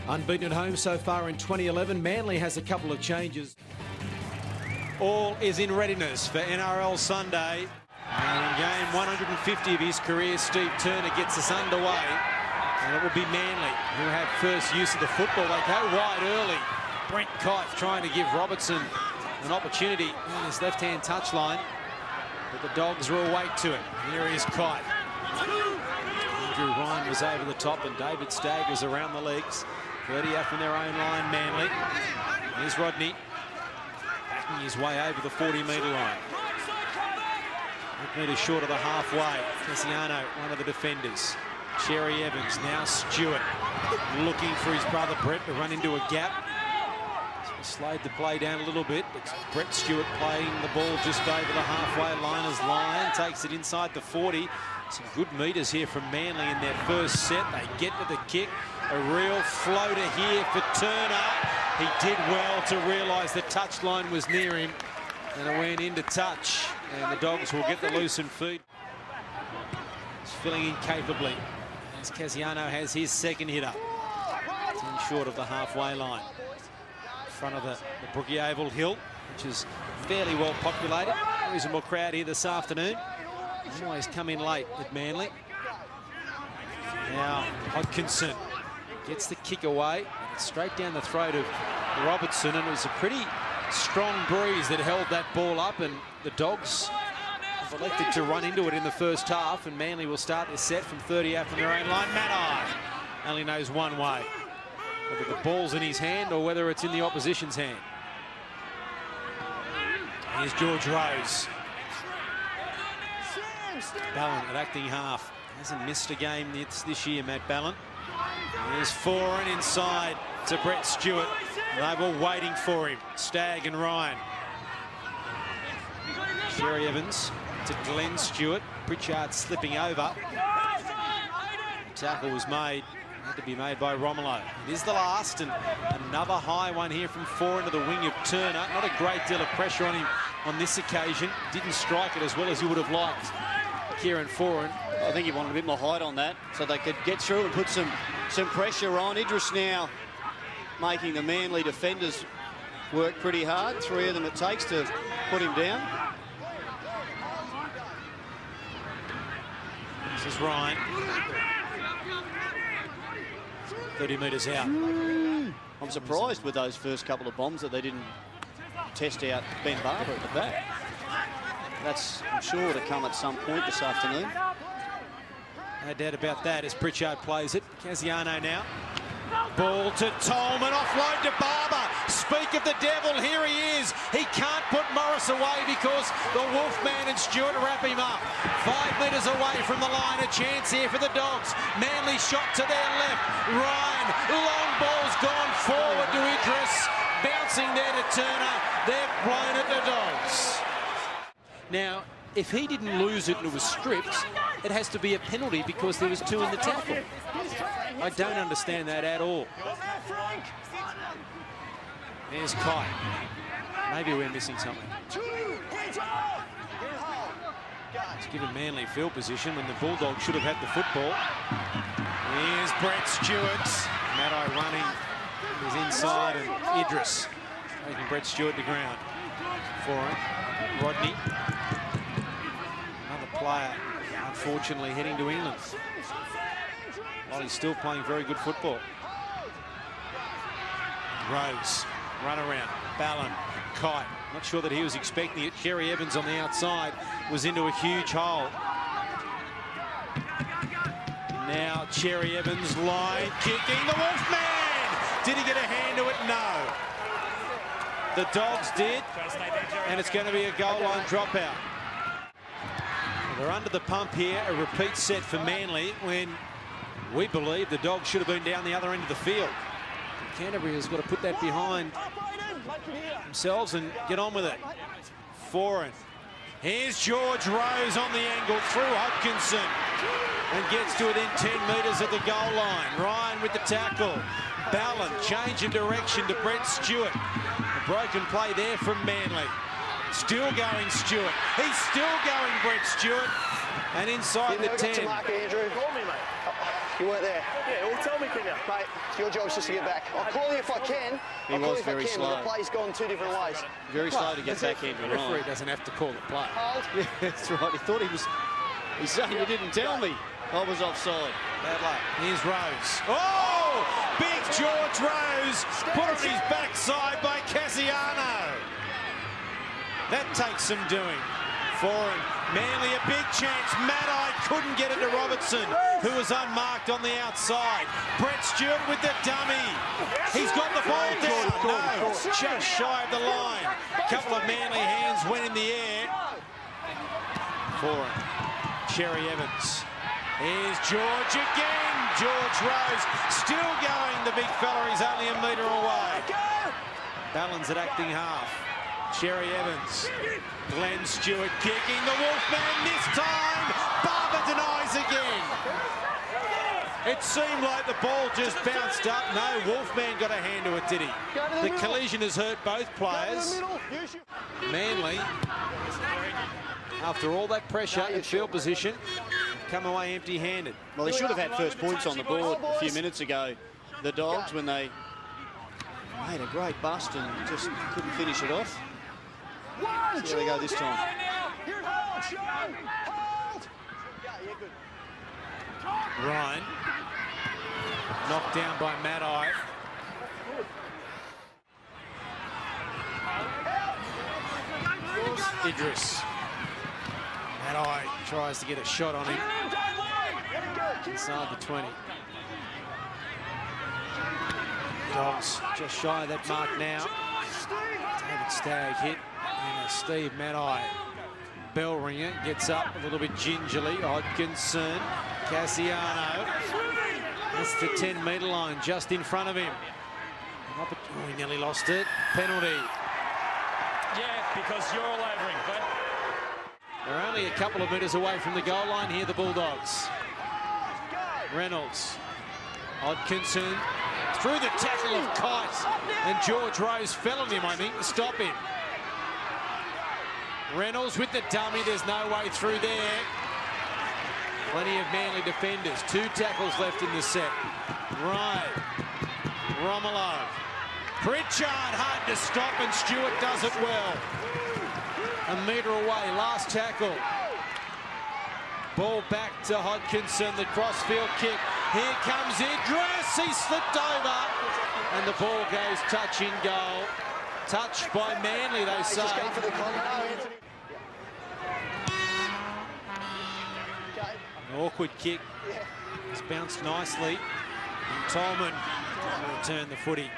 Unbeaten at home so far in 2011. Manly has a couple of changes. All is in readiness for NRL Sunday. And in game 150 of his career, Steve Turner gets us underway. And it will be Manly who have first use of the football. They go wide early. Brent Kite trying to give Robertson an opportunity on his left-hand touchline. But the Dogs are awake to it. Here is Kite. Andrew Ryan was over the top and David Staggers around the legs. 30 out from their own line, Manly. Here's Rodney. Backing his way over the 40-metre line. 8 metres short of the halfway. Cassiano, one of the defenders. Cherry Evans, now Stewart. Looking for his brother Brett to run into a gap. So slowed the play down a little bit. It's Brett Stewart playing the ball just over the halfway line as Lyon takes it inside the 40. Some good metres here from Manly in their first set. They get to the kick. A real floater here for Turner. He did well to realise the touchline was near him. And it went into touch. And the Dogs will get the loosened feet. He's filling in capably. As Cassiano has his second hitter. 10 short of the halfway line. In front of the Brookie Oval Hill, which is fairly well populated. Reasonable crowd here this afternoon. Always come in late with Manly. Now Hodkinson gets the kick away. Straight down the throat of Robertson, and it was a pretty strong breeze that held that ball up, and the Dogs have elected to run into it in the first half, and Manly will start this set from 30 out from their own line. Matai only knows one way, whether the ball's in his hand or whether it's in the opposition's hand. Here's George Rose. Ballon at acting half. Hasn't missed a game this year, Matt Ballon. Here's Foran inside to Brett Stewart. They were waiting for him. Stagg and Ryan. Cherry Evans to Glenn Stewart. Pritchard slipping over. The tackle was made. Had to be made by Romolo. It is the last, and another high one here from Foran to the wing of Turner. Not a great deal of pressure on him on this occasion. Didn't strike it as well as you would have liked, Kieran Foran. I think he wanted a bit more height on that so they could get through and put some pressure on. Idris now making the Manly defenders work pretty hard. 3 of them it takes to put him down. This is Ryan. 30 metres out. I'm surprised with those first couple of bombs that they didn't test out Ben Barber at the back. That's, I'm sure, to come at some point this afternoon. No doubt about that as Pritchard plays it. Cassiano now. Ball to Tolman, offload to Barber. Speak of the devil, here he is. He can't put Morris away because the Wolfman and Stewart wrap him up. 5 metres away from the line, a chance here for the Dogs. Manly shot to their left. Ryan, long ball's gone forward to Idris. Bouncing there to Turner. They've blown at the Dogs. Now, if he didn't lose it and it was stripped, it has to be a penalty because there was 2 in the tackle. I don't understand that at all. There's Kite. Maybe we're missing something. It's given Manly field position when the Bulldogs should have had the football. Here's Brett Stewart. Matai running. He's inside, and Idris taking Brett Stewart to ground. For him. Rodney. Another player, unfortunately, heading to England. While he's still playing very good football. Rose, run around, Ballon, Kite. Not sure that he was expecting it. Cherry Evans on the outside was into a huge hole. Now Cherry Evans line kicking the Wolfman. Did he get a hand to it? No. The Dogs did, and it's going to be a goal line dropout. They're under the pump here, a repeat set for Manly when we believe the Dogs should have been down the other end of the field. Canterbury has got to put that behind themselves and get on with it. Foran. Here's George Rose on the angle through Hodkinson and gets to within 10 metres of the goal line. Ryan with the tackle. Ballon change in direction to Brett Stewart. A broken play there from Manly. Still going Stewart. He's still going Brett Stewart. And inside the 10. You weren't there. Yeah, well, tell me, can you? Mate, your job's just to get back. I'll call you if I can. He was very but slow. the play's gone two different ways. Very slow to get back into The it. referee doesn't have to call the play. Hold. Yeah, that's right. He thought he's saying you didn't tell me I was offside. Bad luck. Here's Rose. Oh! Big George Rose put on his backside by Cassiano. That takes some doing. Foreign. Manly a big chance. Maddai couldn't get it to Robertson, who was unmarked on the outside. Brett Stewart with the dummy. He's got the ball down. No, just shy of the line. Couple of Manly hands went in the air. Foreign. Cherry Evans. Here's George again. George Rose still going. The big fella is only a metre away. Ballon's at acting half. Cherry Evans. Glenn Stewart kicking. The Wolfman this time. Barber denies again. It seemed like the ball just bounced up. No, Wolfman got a hand to it, did he? The collision has hurt both players. Manly, after all that pressure and field position, come away empty-handed. Well, they should have had first points on the board a few minutes ago, the Dogs, when they made a great bust and just couldn't finish it off. See how they go this time. Ryan, knocked down by Maddai. Idris. Maddai tries to get a shot on him. Inside the 20. Dogs just shy of that mark now. David Stagg hit. And Steve Maddai, bell ringer, gets up a little bit gingerly. Hodkinson, Cassiano. That's the 10-metre line just in front of him. Oh, he nearly lost it. Penalty. Yeah, because you're all over him, but... They're only a couple of metres away from the goal line here, the Bulldogs. Reynolds. Hodkinson through the tackle of Kite. And George Rose fell on him, I think, to stop him. Reynolds with the dummy. There's no way through there. Plenty of Manly defenders. 2 tackles left in the set. Right. Romolo. Pritchard hard to stop, and Stewart does it well. A metre away. Last tackle. Ball back to Hodkinson. The crossfield kick. Here comes Idris. He slipped over. And the ball goes touch in goal. Touched by Manly, they say. An awkward kick. It's bounced nicely. And Tolman will return the footy.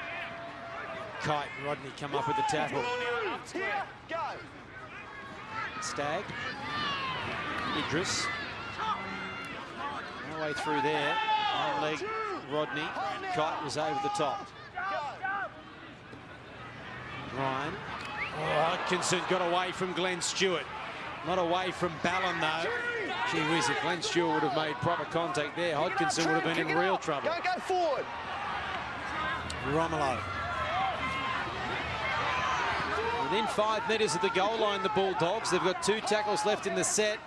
Kite and Rodney come up with the tackle. Stagg. Idris. No way through there. One leg, Rodney. Kite was over the top. Ryan. Oh, Hodkinson got away from Glenn Stewart. Not away from Ballon, though. Gee whiz, if Glenn Stewart would have made proper contact there, Hodkinson would have been in real trouble. Go forward. Romolo. Within 5 metres of the goal line, the Bulldogs. They've got 2 tackles left in the set.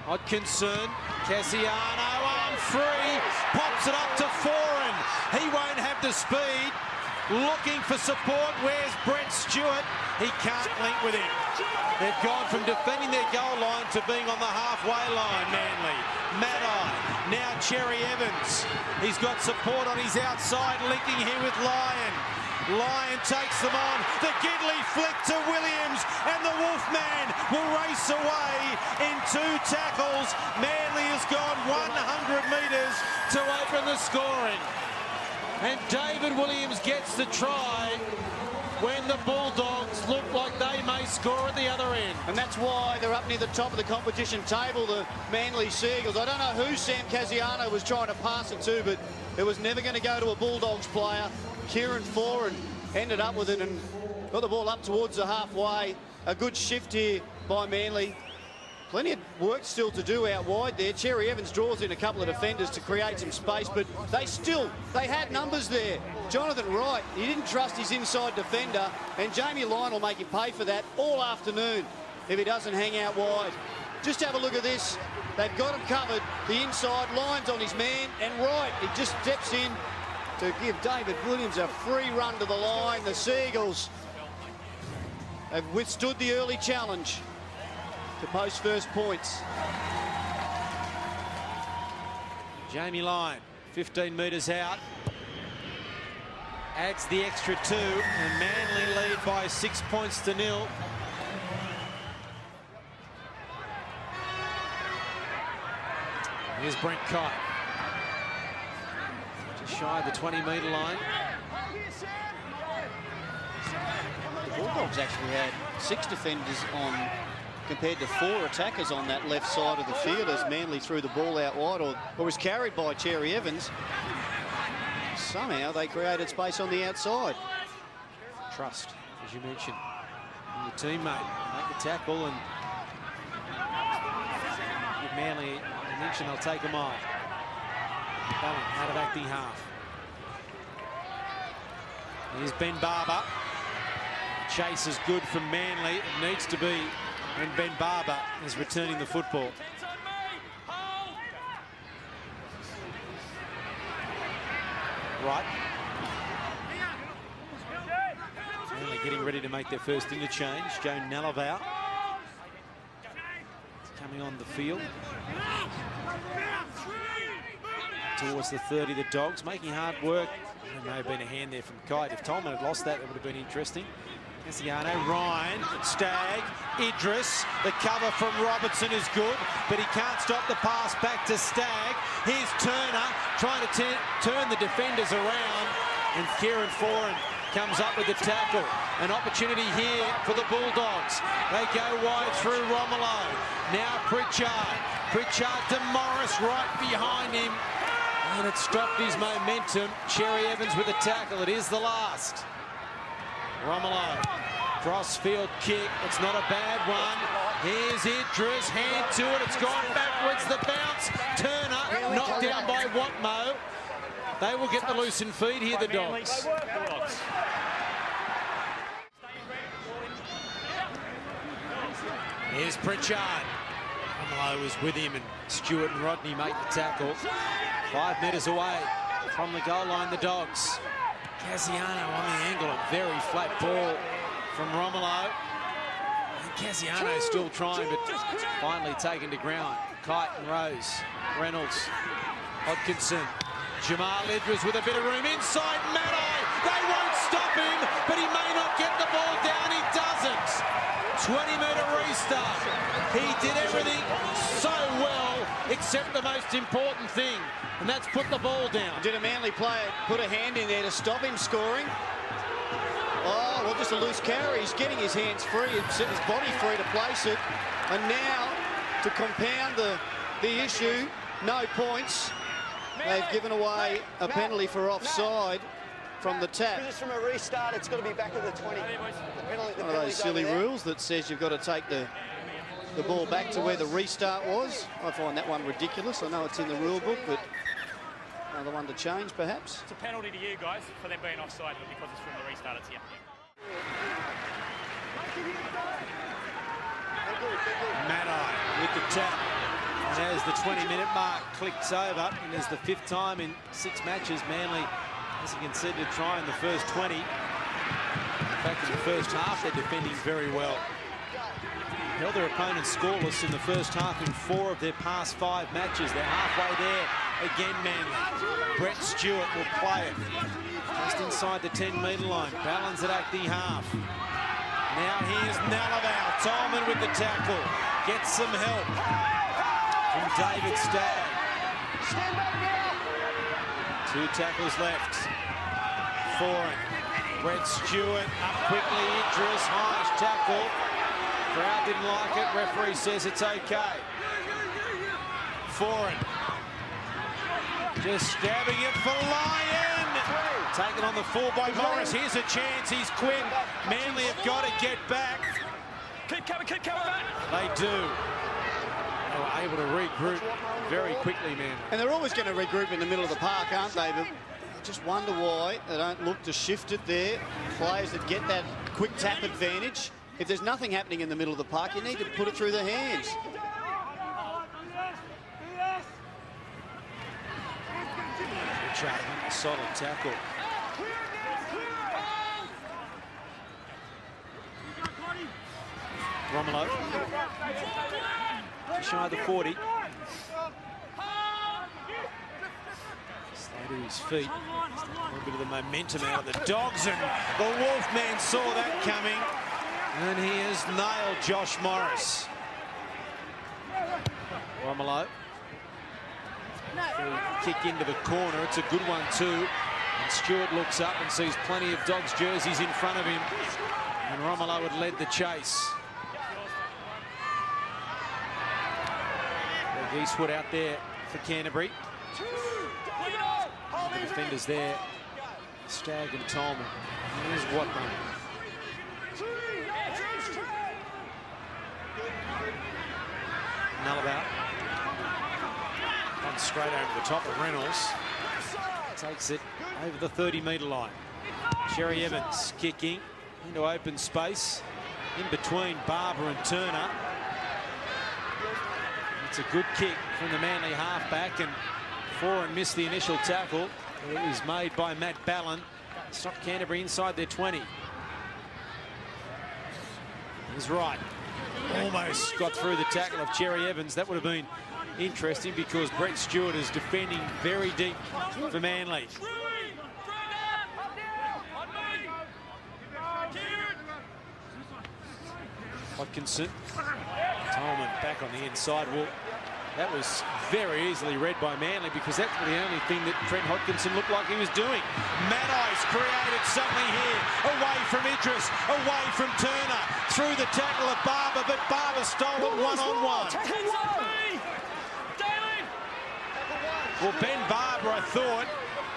Hodkinson, Cassiano, arm free, pops it up to Foreign. He won't have the speed. Looking for support. Where's Brett Stewart? He can't link with him. They've gone from defending their goal line to being on the halfway line, Manly. Maddai, now Cherry Evans. He's got support on his outside, linking here with Lyon. Lyon takes them on. The Gidley flick to Williams, and the Wolfman will race away in 2 tackles. Manly has gone 100 metres to open the scoring. And David Williams gets the try when the Bulldogs look like they may score at the other end. And that's why they're up near the top of the competition table, the Manly Seagulls. I don't know who Sam Cassiano was trying to pass it to, but it was never going to go to a Bulldogs player. Kieran Foran ended up with it and got the ball up towards the halfway. A good shift here by Manly. Plenty of work still to do out wide there. Cherry Evans draws in a couple of defenders to create some space, but they had numbers there. Jonathan Wright, he didn't trust his inside defender, and Jamie Lyon will make him pay for that all afternoon if he doesn't hang out wide. Just have a look at this. They've got him covered. The inside line's on his man, and right, he just steps in to give David Williams a free run to the line. The Seagulls have withstood the early challenge to post first points. Jamie Lyon, 15 metres out. Adds the extra 2, and Manly lead by 6 points to 0. Here's Brent Kite. Just shy of the 20-metre line. The Bulldogs actually had 6 defenders on, compared to 4 attackers on that left side of the field as Manly threw the ball out wide or was carried by Cherry Evans. Somehow they created space on the outside. Trust, as you mentioned, in your teammate. Make the tackle and give Manly an inch and they'll take a mile. Bowen out of acting half. Here's Ben Barber. Chase is good from Manly. It needs to be when Ben Barber is returning the football. Right. Manly getting ready to make their first interchange. Joe Nalaval coming on the field. Towards the 30, the Dogs making hard work. There may have been a hand there from Kite. If Tolman had lost that, that would have been interesting. Cassiano, Ryan, Stagg, Idris. The cover from Robertson is good, but he can't stop the pass back to Stagg. Here's Turner trying to turn the defenders around, and Kieran Foran comes up with the tackle. An opportunity here for the Bulldogs. They go wide through Romolo. Now Pritchard. Pritchard to Morris right behind him, and it stopped his momentum. Cherry Evans with a tackle. It is the last. Romolo, cross-field kick. It's not a bad one. Here's Idris, hand to it. It's gone backwards. The bounce. Turner knocked down by Watmo. They will get the loosened feet here, the Dogs. Here's Pritchard. Romolo was with him, and Stewart and Rodney make the tackle. 5 metres away from the goal line, the Dogs. Cassiano on the angle, a very flat ball from Romolo. And Cassiano still trying, but finally taken to ground. Kite and Rose, Reynolds, Hodkinson, Jamal Idris with a bit of room inside Maddai. They won't stop him, but he may not get the ball down. He doesn't. 20-metre restart. He did everything so well, except the most important thing, and that's put the ball down. Did a Manly player put a hand in there to stop him scoring? Oh, well, just a loose carry. He's getting his hands free and set his body free to place it. And now, to compound the issue, no points. They've given away a penalty for offside from the tap. Because it's from a restart, it's got to be back at the 20. One of those silly rules that says you've got to take the ball back to where the restart was. I find that one ridiculous. I know it's in the rule book, but another one to change, perhaps. It's a penalty to you guys for them being offside, but because it's from the restart, it's here. Maddai with the tap. And as the 20-minute mark clicks over, and as the 5th time in 6 matches, Manly hasn't conceded a try in the first 20. In fact, in the first half, they're defending very well. Held their opponents scoreless in the first half in 4 of their past 5 matches. They're halfway there again, Manly. Brett Stewart will play it. Just inside the 10-metre line. Ballins at acting half. Now here's Nalaval. Tolman with the tackle. Gets some help from David Stagg. 2 tackles left. Foran. Brett Stewart up quickly. Idris, high tackle. Crowd didn't like it. Referee says it's okay. Foran. Just stabbing it for Lyon. Taken on the full by Morris. Here's a chance. He's quick. Manly have got to get back. Keep coming, Matt. They do. They were able to regroup very quickly, man. And they're always going to regroup in the middle of the park, aren't they? But I just wonder why they don't look to shift it there. Players that get that quick tap advantage. If there's nothing happening in the middle of the park, you need to put it through the hands. Charlie. A solid tackle. Romolo. Just shy of the 40. Slow to his feet. A little bit of the momentum out of the Dogs, and the Wolfman saw that coming, and he has nailed Josh Morris. Romolo. Kick into the corner. It's a good one too. And Stewart looks up and sees plenty of Dogs jerseys in front of him. And Romolo had led the chase. Eastwood out there for Canterbury. The defenders there, Stagg and Tolman. Here's Watman. Nullabout. Comes straight over the top of Reynolds. Takes it over the 30-metre line. Cherry Evans kicking into open space. In between Barber and Turner. It's a good kick from the Manly halfback, and Foran missed the initial tackle. It was made by Matt Ballin. Stopped Canterbury inside their 20. He's right. Almost got through the tackle of Cherry Evans. That would have been interesting because Brett Stewart is defending very deep for Manly. Hodkinson. Tolman back on the inside. Well, that was very easily read by Manly because that's the only thing that Trent Hodkinson looked like he was doing. Maddai's created something here. Away from Idris, away from Turner. Through the tackle of Barber, but Barber stole it one-on-one. Well, Ben Barber, I thought,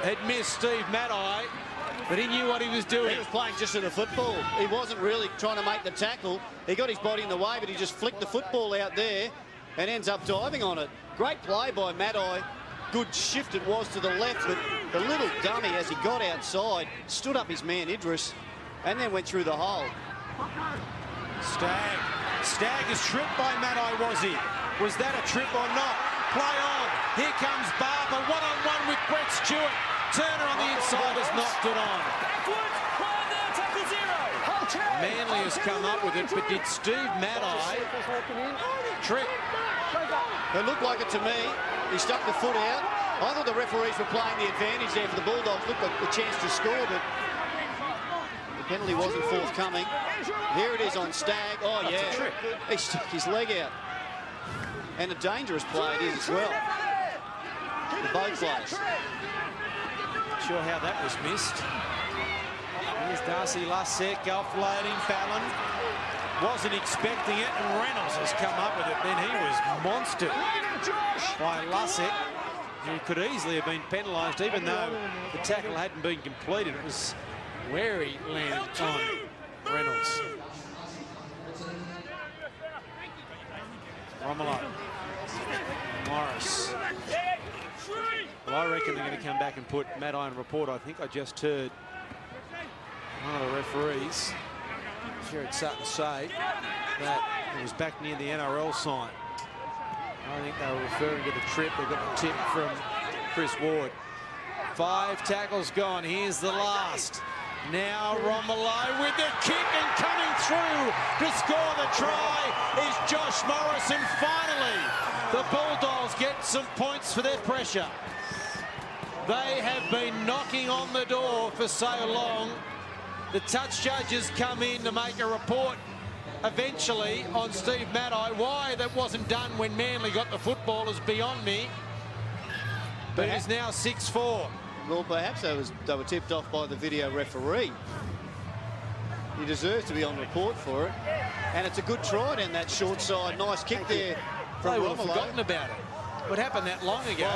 had missed Steve Maddai, but he knew what he was doing. He was playing just in the football. He wasn't really trying to make the tackle. He got his body in the way, but he just flicked the football out there and ends up diving on it. Great play by Maddai. Good shift it was to the left, but the little dummy, as he got outside, stood up his man Idris and then went through the hole. Stagg is tripped by Maddai, was he? Was that a trip or not? Play on. Here comes Barber, one-on-one with Brett Stewart. Turner on the inside has knocked it on. Manly has come up with it, but did Steve Maddai trip? It looked like it to me. He stuck the foot out. I thought the referees were playing the advantage there for the Bulldogs. Looked like the chance to score, but the penalty wasn't forthcoming. Here it is on Stagg. Oh, yeah. He stuck his leg out. And a dangerous play it is as well. The both plays. Not sure how that was missed. Here's Darcy Lussek offloading Fallon. Wasn't expecting it, and Reynolds has come up with it. Then he was monstered by Lussek. He could easily have been penalised, even though the tackle hadn't been completed. It was where he landed on Reynolds. Romolo. Morris. Well, I reckon they're going to come back and put Maddai on report. I think I just heard one of the referees, Jared Sutton, say that it was back near the NRL sign. I think they were referring to the trip. They got the tip from Chris Ward. 5 tackles gone. Here's the last. Now Romolo with the kick, and coming through to score the try is Josh Morris. And finally, the Bulldogs get some points for their pressure. They have been knocking on the door for so long. The touch judges come in to make a report eventually on Steve Maddai. Why that wasn't done when Manly got the football is beyond me. But it's now 6-4. Well, perhaps they were tipped off by the video referee. He deserves to be on report for it. And it's a good try down that short side. Nice kick there from They would Romolo. have forgotten about it. What happened that long ago?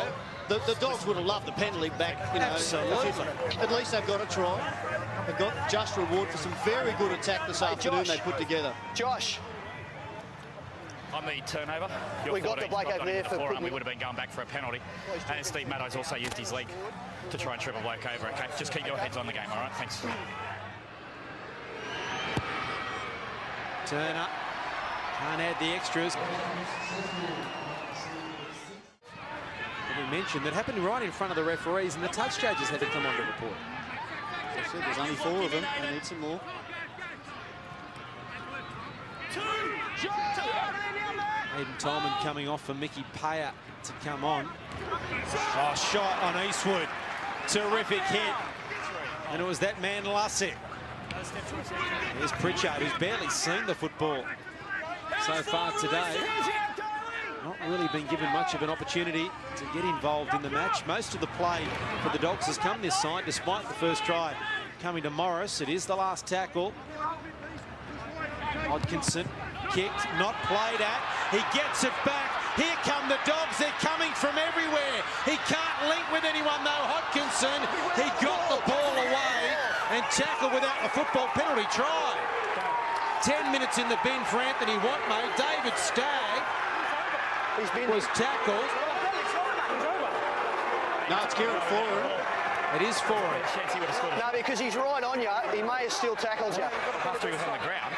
Well, the Dogs would have loved the penalty back, you know. Absolutely. At least they've got a try. They've got just reward for some very good attack this afternoon they put together. Josh. On the turnover, We got the bloke over there for forearm. We would have been going back for a penalty. And Steve Maddai's also used his leg to try and trip a bloke over. Okay, just keep your heads on the game, all right? Thanks. Turner can't add the extras. that we mentioned that happened right in front of the referees, and the touch judges had to come on to report. As I said, there's only 4 of them. They need some more. Hayden Tolman coming off for Mickey Payer to come on. Oh, shot on Eastwood. Terrific hit. And it was that man Lussick. There's Pritchard, who's barely seen the football so far today. Not really been given much of an opportunity to get involved in the match. Most of the play for the Dogs has come this side, despite the first try coming to Morris. It is the last tackle. Hodkinson kicked, not played at. He gets it back. Here come the Dogs. They're coming from everywhere. He can't link with anyone, though. Hodkinson, he got the ball away and tackled without a football penalty try. 10 minutes in the bin for Anthony Watmoe. David Stagg was tackled. No, it's Kieran Foran. It is Foran. No, because he's right on you. He may have still tackled you. After he was on the ground.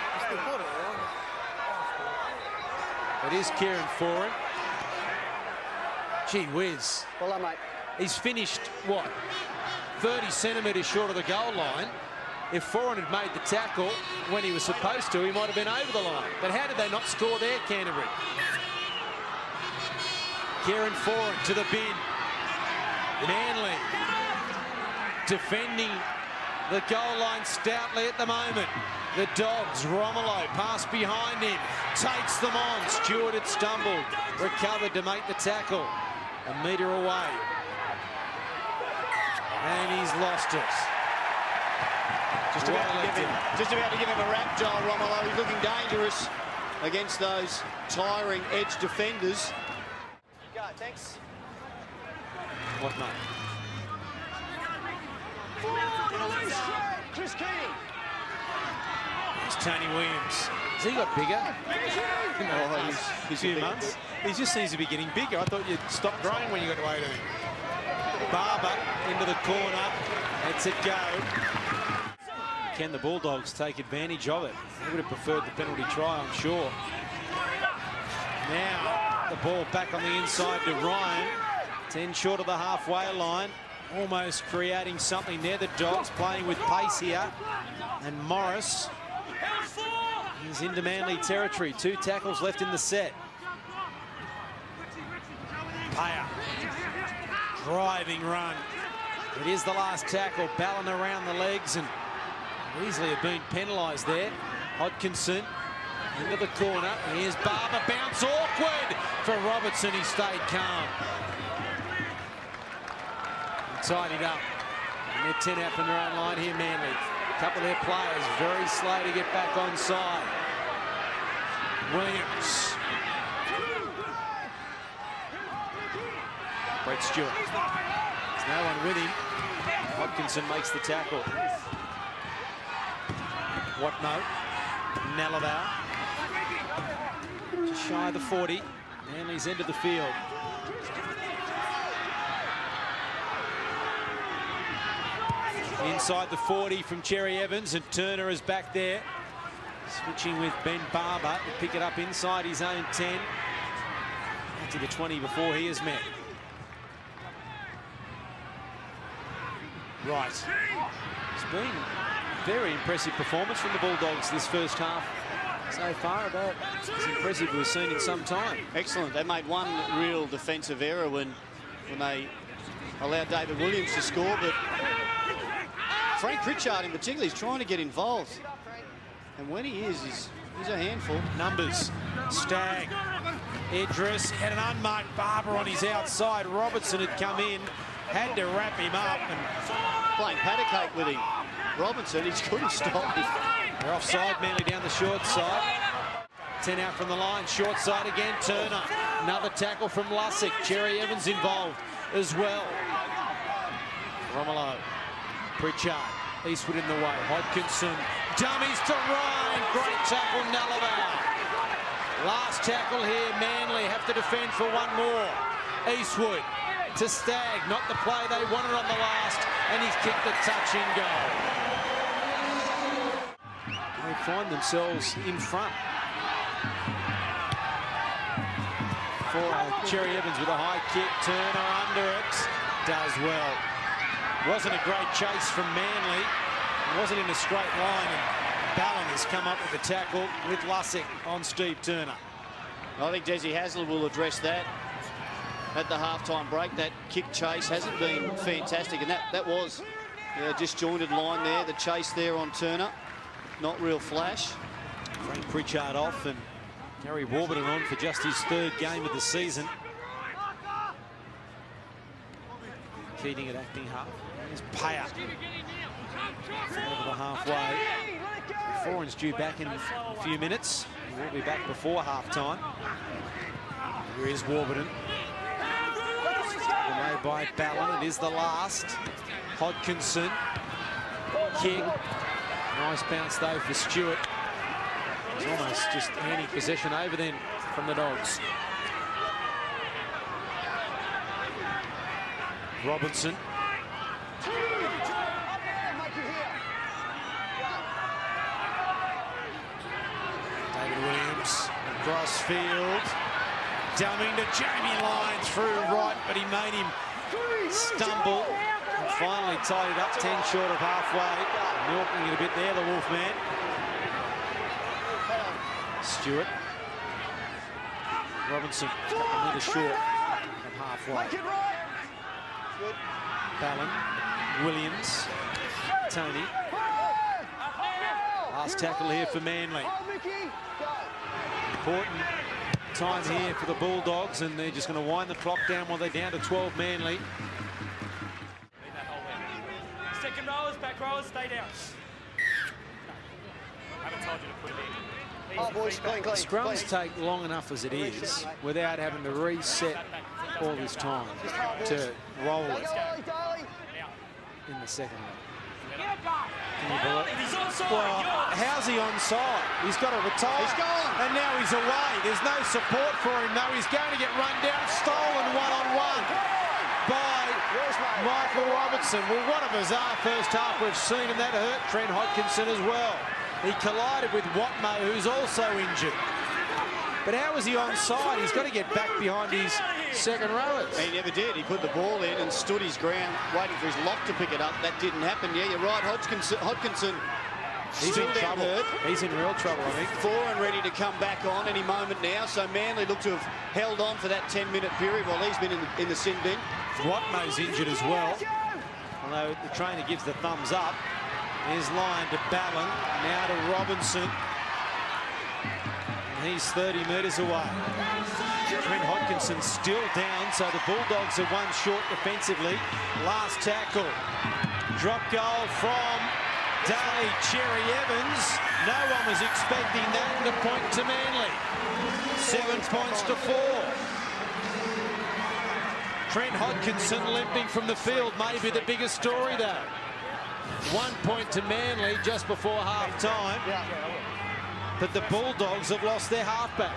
It is Kieran Foran. Gee whiz. Well done, mate. He's finished, what, 30 centimetres short of the goal line. If Foran had made the tackle when he was supposed to, he might have been over the line. But how did they not score there, Canterbury? Kieran Foran to the bin. Manly defending the goal line stoutly at the moment. The Dogs, Romolo, pass behind him, takes them on. Stewart had stumbled, recovered to make the tackle. A metre away. And he's lost it. Just about to give him a rap, Joel Romolo. He's looking dangerous against those tiring edge defenders. Go, thanks. What not? Chris Keating. It's Tony Williams. Has he got bigger? He's a few months. He just seems to be getting bigger. I thought you'd stop growing when you got to 18. Barber into the corner. Lets it go. Can the Bulldogs take advantage of it? They would have preferred the penalty try, I'm sure. Now the ball back on the inside to Ryan. 10 short of the halfway line. Almost creating something there. The Dogs playing with pace here. And Morris is into Manly territory. 2 tackles left in the set. Payer. Driving run. It is the last tackle. Ballon around the legs and easily have been penalised there. Hodkinson into the corner. Here's Barber. Bounce awkward for Robertson. He stayed calm. Tidied up. And they're 10 out from their own line here, Manly. A couple of their players very slow to get back on side. Williams. Brett Stewart. There's no one with him. Hodkinson makes the tackle. Watmoe. Nalaval. Just shy of the 40. Manly's end of the field. Inside the 40 from Cherry Evans, and Turner is back there. Switching with Ben Barber to pick it up inside his own 10. Out to the 20 before he is met. Right. It's been a very impressive performance from the Bulldogs this first half. So far, about as impressive as we've seen in some time. Excellent. They made one real defensive error when they allowed David Williams to score, but Frank Pritchard in particular is trying to get involved. And when he is, he's a handful. Numbers. Stagg. Idris had an unmarked Barber on his outside. Robertson had come in, had to wrap him up. And playing paddock cake with him. Robinson, he couldn't stop him. They're offside, Manly down the short side. 10 out from the line, short side again, Turner. Another tackle from Lussick. Cherry Evans involved as well. Romolo. Pritchard. Eastwood in the way. Hodkinson. Dummies to Ryan. Great tackle, Nalaval. Last tackle here. Manly have to defend for one more. Eastwood to Stagg. Not the play they wanted on the last. And he's kicked the touch-in goal. They find themselves in front. For Cherry Evans with a high kick. Turner under it. Does well. Wasn't a great chase from Manly. It wasn't in a straight line. And Ballon has come up with the tackle with Lussick on Steve Turner. I think Desi Hasler will address that at the halftime break. That kick chase hasn't been fantastic, and that was a disjointed line there. The chase there on Turner, not real flash. Frank Pritchard off and Gary Warburton on for just his third game of the season. Keating at acting half. Here's Payer over the halfway. Foran's due back in a few minutes. He will be back before half-time. Here is Warburton. Away by Ballon. It is the last. Hodkinson. Kick. Nice bounce though for Stewart. He's almost just handing possession over then from the Dogs. Robinson. David Williams across field. Dumbing to Jamie Lyon through right, but he made him stumble. And finally tied it up 10 short of halfway. Milking it a bit there, the Wolfman. Stewart. Robinson, a couple metres short of halfway. Ballon. Williams. Tony. Last tackle here for Manly. Important time here for the Bulldogs, and they're just going to wind the clock down while they're down to 12 Manly. Second rowers, back rowers, stay down. I haven't told you to put it in. Oh, boys, clean. Scrums take long enough as it is without having to reset all this time to roll it in the second row. Can you believe it? He's onside. Well, how's he onside? He's got to retire. He's gone. And now he's away. There's no support for him, though. He's going to get run down. Stolen one-on-one by Michael Robertson. Well, what a bizarre first half we've seen, and that hurt Trent Hodkinson as well. He collided with Watmo, who's also injured. But how was he onside? He's got to get back behind his second rowers. He never did. He put the ball in and stood his ground, waiting for his lock to pick it up. That didn't happen. Yeah, you're right. Hodkinson He's in trouble. Hurt. He's in real trouble, I think. Foran ready to come back on any moment now. So Manly look to have held on for that 10-minute period while he's been in the sin bin. Watmo's injured as well. Although the trainer gives the thumbs up. Here's Lyon to Ballon. Now to Robinson. And he's 30 metres away. Trent Hodkinson still down, so the Bulldogs are one short defensively. Last tackle. Drop goal from Daly. Cherry Evans. No one was expecting that, and a point to Manly. 7 points to 4. Trent Hodkinson limping from the field may be the biggest story, though. 1 point to Manly just before half-time. But the Bulldogs have lost their halfback.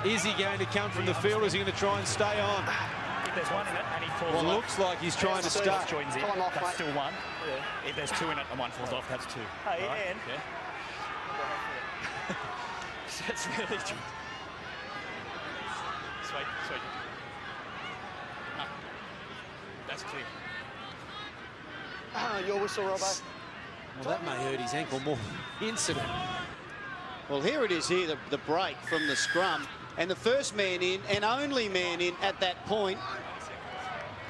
Is he going to come from the field, or is he going to try and stay on? If there's one in it and he falls Well, off, looks like he's trying to start. joins in, that's still one. Yeah. If there's two in it and one falls off, that's two. Hey, right? Ian. Yeah. That's really true. Sweet. No. That's clear. Your whistle, Robbo. Well, that may hurt his ankle more. Incident. Well, here it is here, the break from the scrum. And the first man in and only man in at that point.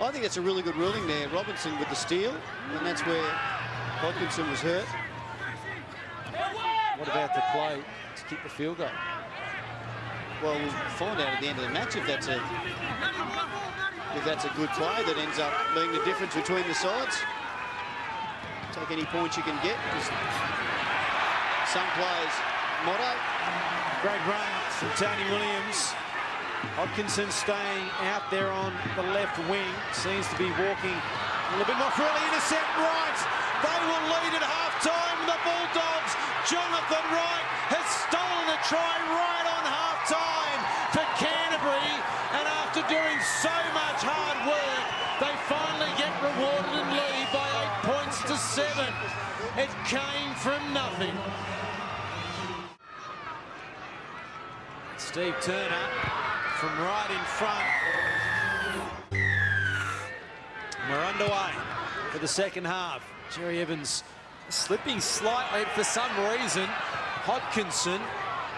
I think that's a really good ruling there. Robinson with the steal, and that's where Hodkinson was hurt. What about the play to kick the field goal? Well, we'll find out at the end of the match if that's a good play that ends up being the difference between the sides. Take any points you can get. Some players' motto. Great run from Tony Williams. Hodkinson staying out there on the left wing. Seems to be walking a little bit more freely. Intercept right. They will lead at half-time. The Bulldogs. Jonathan Wright has stolen a try right on half-time for Canterbury. And after doing so much hard work, they finally get rewarded and lead by 8 points to 7. It came from nothing. Steve Turner from right in front. We're underway for the second half. Jerry Evans slipping slightly for some reason. Hodkinson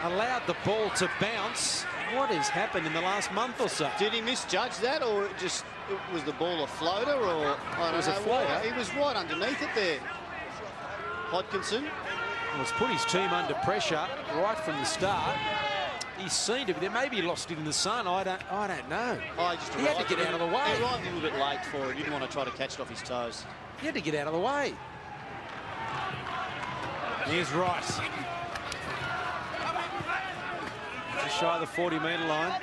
allowed the ball to bounce. What has happened in the last month or so? Did he misjudge that, or was the ball a floater, or I don't know? A floater. He was right underneath it there. Hodkinson. Well, it's put his team under pressure right from the start. He seemed to be there. Maybe he lost it in the sun. I don't know. He had to get out of the way. He arrived a little bit late for it. He didn't want to try to catch it off his toes. He had to get out of the way. Here's Rice. Just shy of the 40-metre line.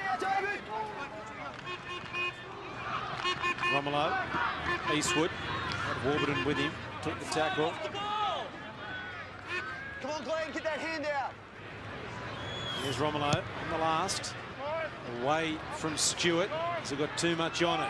Romelu. Eastwood. Had Warburton with him. Took the tackle. Come on, Glenn, get that hand out. Here's Romelu on the last. Away from Stewart. He's got too much on it.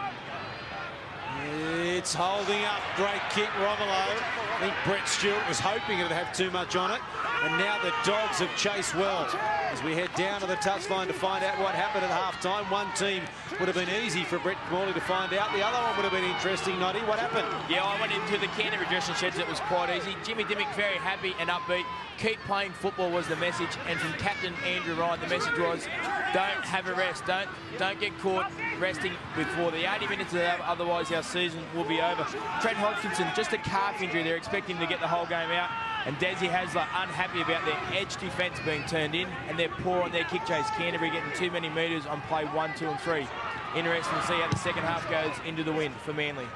It's holding up. Great kick, Romelu. I think Brett Stewart was hoping it'd have too much on it. And now the Dogs have chased well. As we head down to the touchline to find out what happened at half-time. One team would have been easy for Brett Morley to find out. The other one would have been interesting, Noddy. What happened? Yeah, I went into the Canterbury dressing sheds. It was quite easy. Jimmy Dimmick very happy and upbeat. Keep playing football was the message. And from Captain Andrew Ryan, the message was, don't have a rest. Don't get caught resting before the 80 minutes, otherwise our season will be over. Trent Hodkinson, just a calf injury. They're expecting to get the whole game out. And Desi Hasler unhappy about their edge defence being turned in, and they're poor on their kick chase. Canterbury getting too many metres on play 1, 2 and 3. Interesting to see how the second half goes into the wind for Manly.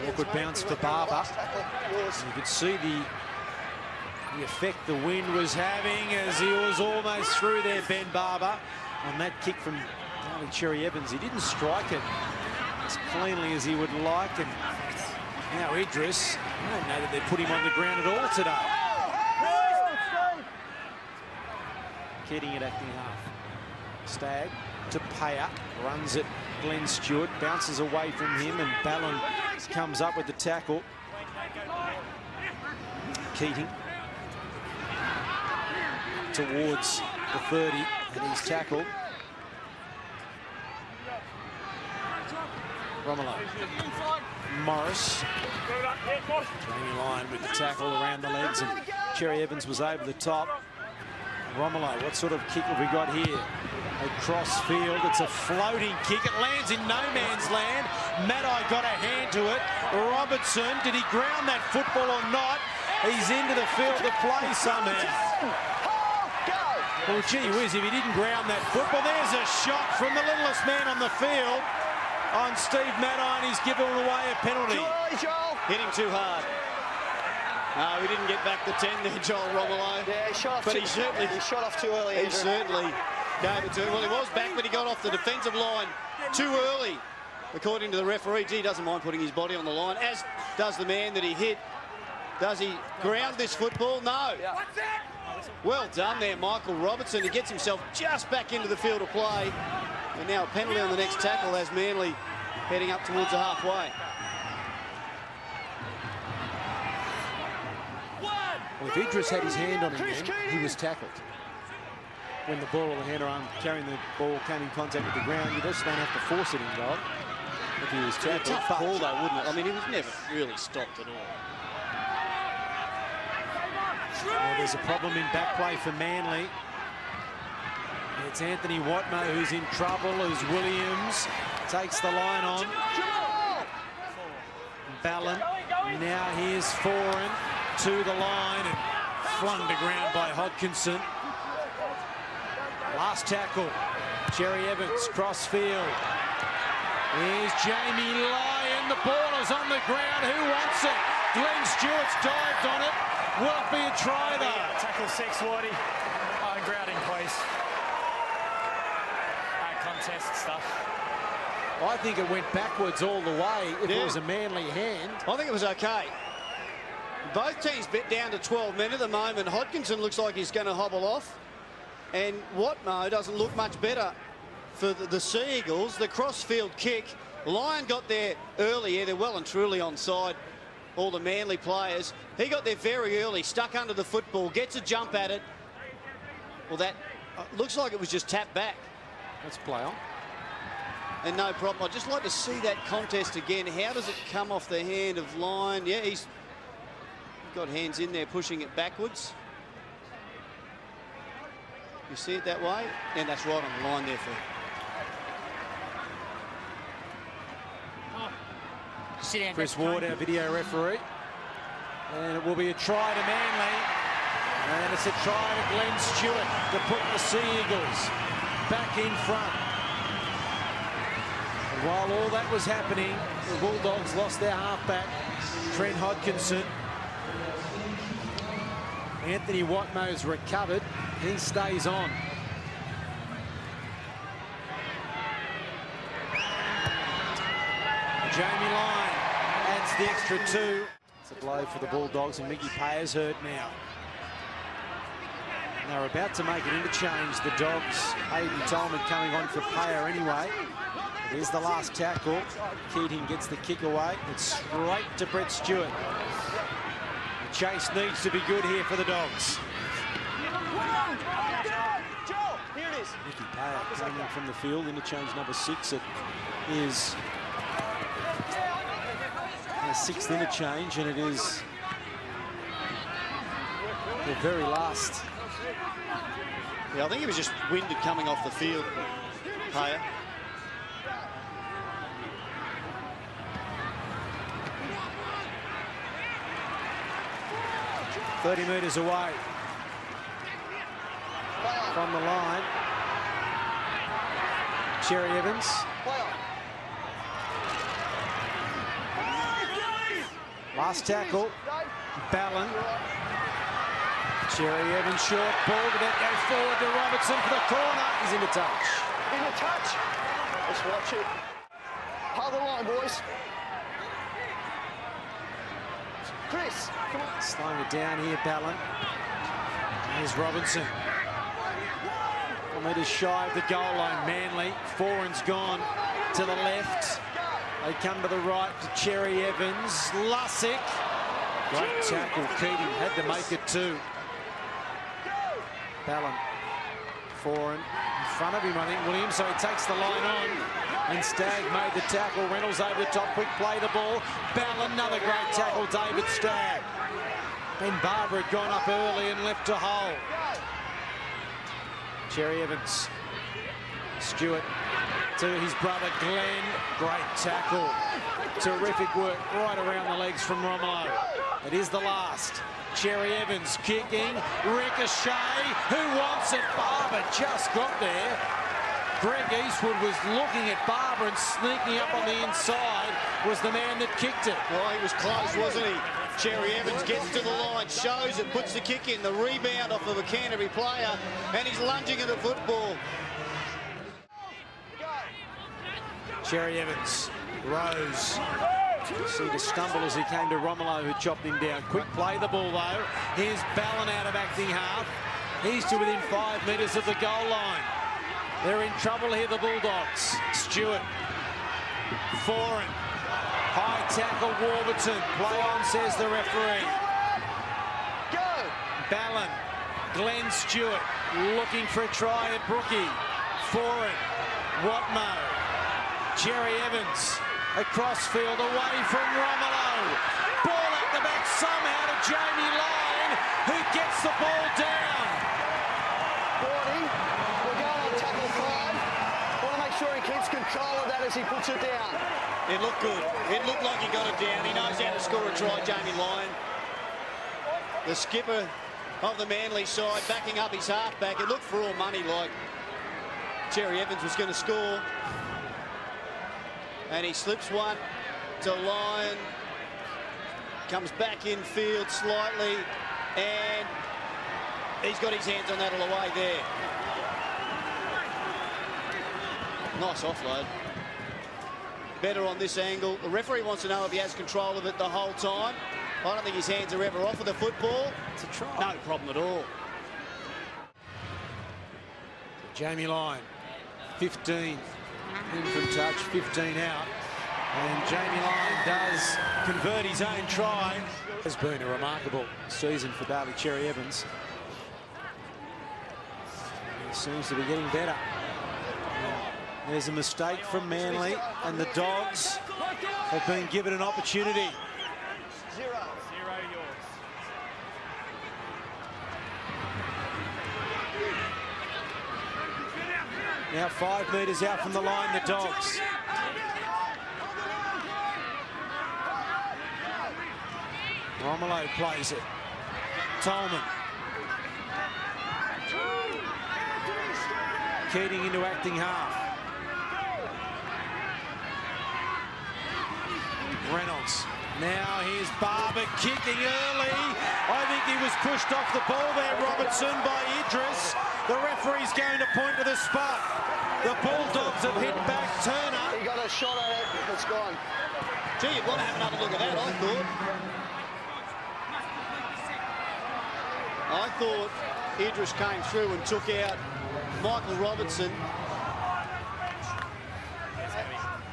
Awkward bounce for Barber. You could see the effect the wind was having as he was almost through there, Ben Barber, on that kick from Cherry Evans. He didn't strike it as cleanly as he would like, and now Idris, I don't know that they put him on the ground at all today. Keating at acting half. Stagg to Payer, runs it. Glenn Stewart bounces away from him, and Ballon comes up with the tackle. Keating towards the 30, and he's tackled. Romelu. Morris. Jamie Lyon with the tackle around the legs, and Cherry Evans was over the top. Romelu, what sort of kick have we got here? Across field, it's a floating kick. It lands in no man's land. Maddai got a hand to it. Robertson, did he ground that football or not? He's into the field of play somehow. Well, gee whiz, if he didn't ground that football, there's a shot from the littlest man on the field on Steve Maddai, and he's given away a penalty. Hit him too hard. No, he didn't get back the 10 there, Joel Romelu. Yeah, he shot off he shot off too early. He certainly gave it to him. Well, he was back, but he got off the defensive line too early. According to the referee, he doesn't mind putting his body on the line, as does the man that he hit. Does he ground this football? No. Yeah. Well done there, Michael Robertson. He gets himself just back into the field of play. And now a penalty on the next tackle as Manly heading up towards the halfway. Well, if Idris had his hand on him then, he was tackled. When the ball or the hand around carrying the ball came in contact with the ground, you just don't have to force it in goal. If he was tackled. Tough call though, wouldn't it? I mean, he was never really stopped at all. Well, there's a problem in back play for Manly. It's Anthony Watmo who's in trouble as Williams takes the line on. Ballon. Now here's Foran to the line and flung to ground by Hodkinson. Last tackle. Cherry Evans, cross field. Here's Jamie Lyon. The ball is on the ground. Who wants it? Glenn Stewart's dived on it. Will it be a try though? Tackle 6, Whitey. Grounding, please. Contest stuff. I think it went backwards all the way if it was a Manly hand. I think it was okay. Both teams bet down to 12 men at the moment. Hodkinson looks like he's going to hobble off. And Watmo doesn't look much better for the Sea Eagles. The cross-field kick. Lyon got there early. Yeah, they're well and truly onside, all the Manly players. He got there very early, stuck under the football, gets a jump at it. Well, that Looks like it was just tapped back. Let's play on. And no problem. I'd just like to see that contest again. How does it come off the hand of Lyon? Yeah, he's got hands in there pushing it backwards. You see it that way? And that's right on the line there for... Chris Ward, our video referee. And it will be a try to Manly. And it's a try to Glenn Stewart to put the Sea Eagles back in front. And while all that was happening, the Bulldogs lost their halfback, Trent Hodkinson. Anthony Watmo's recovered. He stays on. Jamie Lyon adds the extra 2. It's a blow for the Bulldogs, and Mickey Payer's hurt now. And they're about to make an interchange. The Dogs, Hayden Tolman coming on for Payer anyway. There's the last tackle. Keating gets the kick away. It's straight to Brett Stewart. The chase needs to be good here for the Dogs. Mickey Payer coming in from the field, interchange number 6. It is a 6th interchange, and it is the very last. Yeah, I think he was just winded coming off the field, Payer. "30 metres away from the line. Cherry Evans. Last tackle. Ballon. Cherry Evans short ball, but that goes forward to Robertson for the corner. He's in the touch. In the touch. Let's watch it. Hold the line, boys. Chris, come on. Slowing it down here, Ballon. Here's Robinson. 4 metres shy of the goal line. Manly. Foran's gone to the left. They come to the right to Cherry Evans. Lussick. Great tackle. Keating had to make it 2. Ballon. Foran in front of him, I think, Williams, so he takes the line on. And Stagg made the tackle. Reynolds over the top, quick play the ball. Ballon, another great tackle, David Stagg. Ben Barber had gone up early and left a hole. Cherry Evans. Stewart to his brother Glenn. Great tackle. Terrific work right around the legs from Romolo. It is the last. Cherry Evans kicking. Ricochet. Who wants it? Barber just got there. Greg Eastwood was looking at Barber, and sneaking up on the inside was the man that kicked it. Well, he was close, wasn't he? Cherry Evans gets to the line, shows it, puts the kick in. The rebound off of a Canterbury player, and he's lunging at the football. Cherry Evans rose. See to stumble as he came to Romolo, who chopped him down. Quick play the ball though. Here's Ballon out of acting half. He's to within 5 metres of the goal line. They're in trouble here, the Bulldogs. Stewart. Foran. High tackle, Warburton. Play on, says the referee. Go! Ballon. Glenn Stewart looking for a try at Brookie. Foran. Watmo. Cherry Evans. Across field, away from Romolo. Ball at the back somehow to Jamie Lyon, who gets the ball down. Gordy, we're going on tackle 5. Want to make sure he keeps control of that as he puts it down. It looked good. It looked like he got it down. He knows how to score a try, Jamie Lyon. The skipper of the Manly side backing up his halfback. It looked for all money like Cherry Evans was going to score. And he slips one to Lyon. Comes back in field slightly. And he's got his hands on that all the way there. Nice offload. Better on this angle. The referee wants to know if he has control of it the whole time. I don't think his hands are ever off of the football. It's a try. No problem at all. Jamie Lyon, 15 in from touch, 15 out. And Jamie Lyon does convert his own try. Has been a remarkable season for Barley Cherry Evans. It seems to be getting better. There's a mistake from Manly, and the Dogs have been given an opportunity. 0. yours. Now 5 metres out from the line, the Dogs. Romelo plays it. Tolman. Keating into acting half. Reynolds. Now here's Barber kicking early. I think he was pushed off the ball there, Robertson, by Idris. The referee's going to point to the spot. The Bulldogs have hit back Turner. He got a shot at it. It's gone. Gee, you'd want to have another look at that, I thought Idris came through and took out Michael Robertson.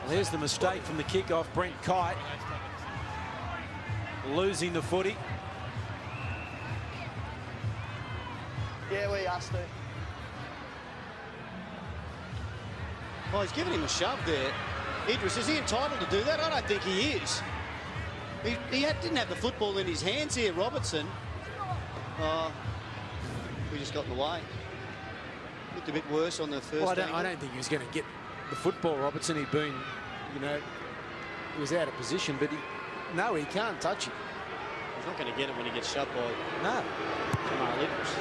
Well, here's the mistake from the kickoff. Brent Kite losing the footy. Yeah, we asked to. Oh, he's giving him a shove there. Idris, is he entitled to do that? I don't think he is. He didn't have the football in his hands here, Robertson. We just got in the way. Looked a bit worse on the first. Well, I don't think he was going to get the football, Robertson. He'd been, you know, he was out of position, but no, he can't touch it. He's not going to get it when he gets shoved by No. Idris.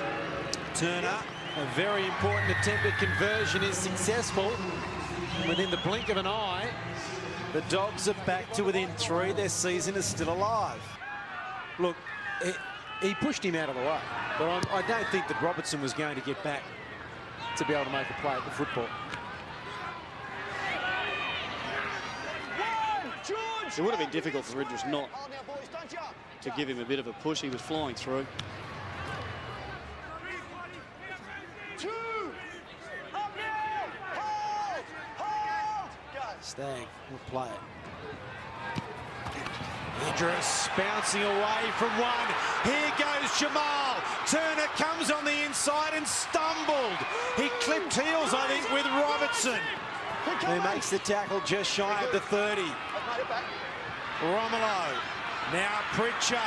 Turner, a very important attempt at conversion, is successful. Within the blink of an eye, the Dogs are back to within 3. Their season is still alive. Look, he pushed him out of the way, but I don't think that Robertson was going to get back to be able to make a play at the football. It would have been difficult for Idris not to give him a bit of a push. He was flying through. Stagg will play it. Idris bouncing away from one. Here goes Jamal. Turner comes on the inside and stumbled. He clipped heels, I think, with Robertson, who makes the tackle just shy of the 30. Romelo. Now Pritchard.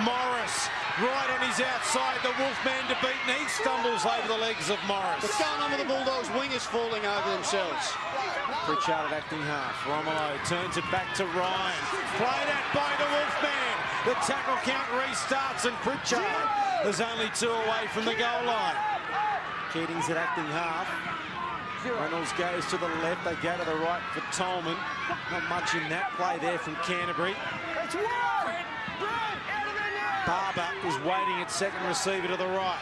Morris right on his outside. The Wolfman to beat, and he stumbles over the legs of Morris. What's going on with the Bulldogs? Wingers falling over themselves. Pritchard at acting half. Romelo turns it back to Ryan. Played at by the Wolfman. The tackle count restarts, and Pritchard is only 2 away from the goal line. Keating's at acting half. Reynolds goes to the left. They go to the right for Tolman. Not much in that play there from Canterbury. Barber is waiting at second receiver to the right.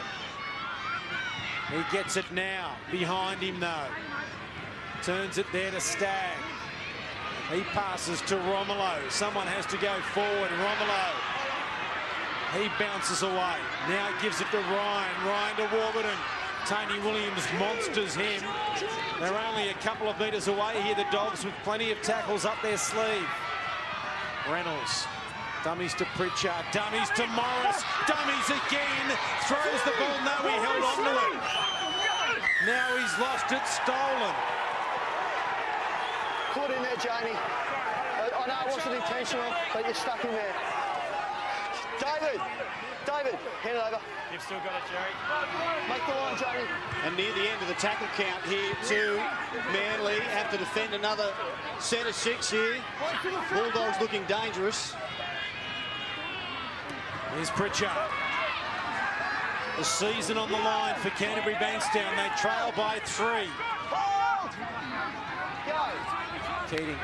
He gets it now. Behind him, though. Turns it there to Stagg. He passes to Romelo. Someone has to go forward. Romelo. He bounces away. Now gives it to Ryan. Ryan to Warburton. Tony Williams monsters him. They're only a couple of metres away here, the Dogs, with plenty of tackles up their sleeve. Reynolds. Dummies to Pritchard. Dummies to Morris. Dummies again. Throws the ball. No, he held on to it. Now he's lost it. Stolen. Caught in there, Jamie. I know it wasn't intentional, but you're stuck in there. David, hand it over. You've still got it, Jerry. Make the line, Jamie. And near the end of the tackle count here to Manly. Have to defend another set of 6 here. Bulldogs looking dangerous. Here's Pritchard. The season on the line for Canterbury Bankstown. They trail by 3. Keating.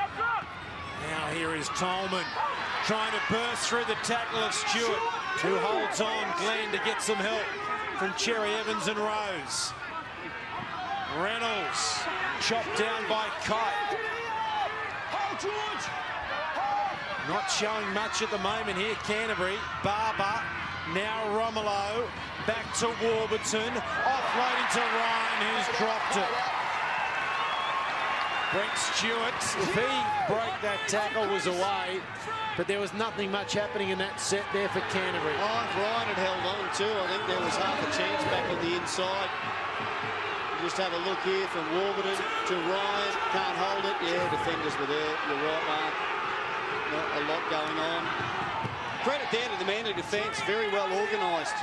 Now here is Tolman trying to burst through the tackle of Stewart, who holds on. Glenn to get some help from Cherry Evans and Rose. Reynolds chopped down by Kite. Not showing much at the moment here, Canterbury. Barber, now Romelo, back to Warburton, offloading to Ryan, who's dropped it. Brent Stewart, if he broke that tackle, was away, but there was nothing much happening in that set there for Canterbury. Oh, Ryan had held on too. I think there was half a chance back on the inside. Just have a look here from Warburton to Ryan. Can't hold it. Yeah, defenders were there. You're right, Mark. Not a lot going on. Credit there to the Manly defence. Very well organised.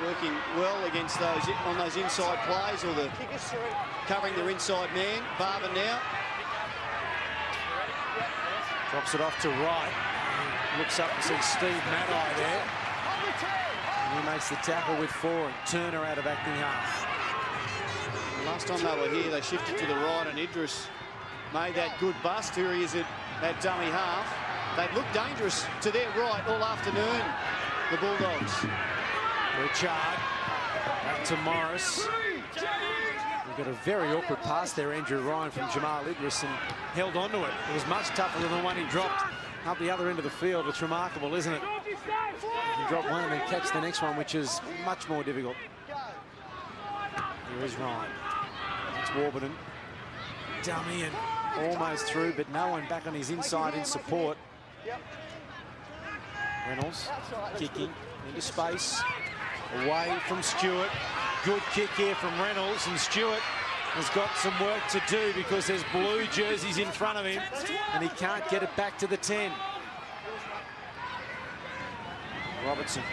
Working well against those on those inside plays or the covering their inside man. Barber now. Drops it off to right. Looks up and sees Steve Maddai there. And he makes the tackle with 4 and Turner out of acting half. Last time they were here, they shifted to the right and Idris made that good bust. Here he is at that dummy half. They've looked dangerous to their right all afternoon, the Bulldogs. Richard, back to Morris. We've got a very awkward pass there, Andrew Ryan from Jamal Idris, and held on to it. It was much tougher than the one he dropped up the other end of the field. It's remarkable, isn't it? You can drop one and then catch the next one, which is much more difficult. Here is Ryan. It's Warburton. Dummy and almost through, but no one back on his inside in support. Reynolds kicking into space. Away from Stewart. Good kick here from Reynolds, and Stewart has got some work to do because there's blue jerseys in front of him and he can't get it back to the 10. Robertson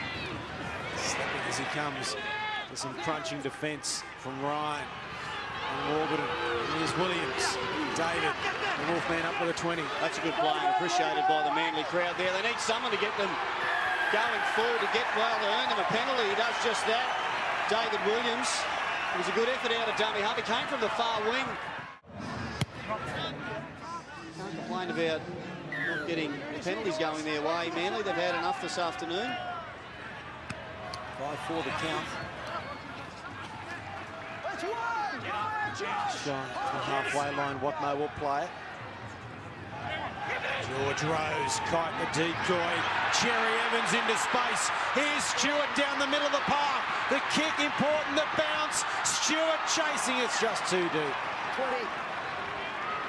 stepping as he comes to some crunching defence from Ryan and Warburton. Here's Williams. David, the Wolfman up with a 20. That's a good play and appreciated by the Manly crowd there. They need someone to get them going forward to get well to earn them a penalty. He does just that. David Williams. It was a good effort out of dummy half. He came from the far wing. Can't complain about not getting penalties going their way. Manly, they've had enough this afternoon. 5-4 the count. John, the halfway line, Watmo will play it. George Rose, kite the decoy. Cherry Evans into space. Here's Stewart down the middle of the park. The kick important, the bounce. Stewart chasing, it's just too deep. 20.